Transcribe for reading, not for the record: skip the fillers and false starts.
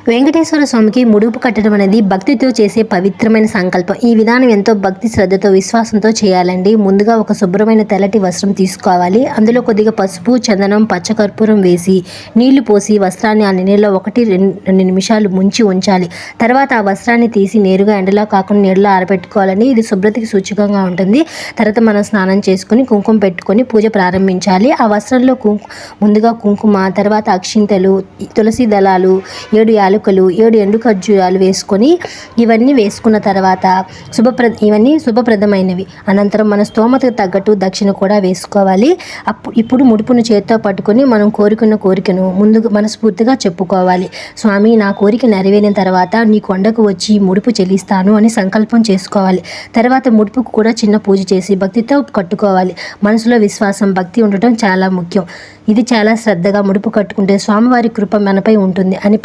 వెంకటేశ్వర స్వామికి ముడుపు కట్టడం అనేది భక్తితో చేసే పవిత్రమైన సంకల్పం. ఈ విధానం ఎంతో భక్తి శ్రద్ధతో విశ్వాసంతో చేయాలండి. ముందుగా ఒక శుభ్రమైన తెల్లటి వస్త్రం తీసుకోవాలి. అందులో కొద్దిగా పసుపు, చందనం, పచ్చకర్పూరం వేసి నీళ్లు పోసి వస్త్రాన్ని ఆ నీళ్ళలో 1-2 నిమిషాలు ముంచి ఉంచాలి. తర్వాత ఆ వస్త్రాన్ని తీసి నేరుగా ఎండలో కాకుండా నీళ్ళలో ఆరబెట్టుకోవాలని. ఇది శుభ్రతకి సూచకంగా ఉంటుంది. తర్వాత మనం స్నానం చేసుకుని కుంకుమ పెట్టుకొని పూజ ప్రారంభించాలి. ఆ వస్త్రంలో ముందుగా కుంకుమ, తర్వాత అక్షింతలు, తులసి దళాలు, 7 యాలకులు, 7 ఎండు ఖర్జూరాలు వేసుకొని ఇవన్నీ వేసుకున్న తర్వాత ఇవన్నీ శుభప్రదమైనవి. అనంతరం మన స్తోమతకు తగ్గట్టు దక్షిణ కూడా వేసుకోవాలి. ఇప్పుడు ముడుపును చేత్తో పట్టుకొని మనం కోరుకున్న కోరికను ముందుగా మనస్ఫూర్తిగా చెప్పుకోవాలి. స్వామి, నా కోరిక నెరవేరిన తర్వాత నీ కొండకు వచ్చి ముడుపు చెల్లిస్తాను అని సంకల్పం చేసుకోవాలి. తర్వాత ముడుపుకు కూడా చిన్న పూజ చేసి భక్తితో కట్టుకోవాలి. మనసులో విశ్వాసం, భక్తి ఉండటం చాలా ముఖ్యం. ఇది చాలా శ్రద్ధగా ముడుపు కట్టుకుంటే స్వామివారి కృప మనపై ఉంటుంది అని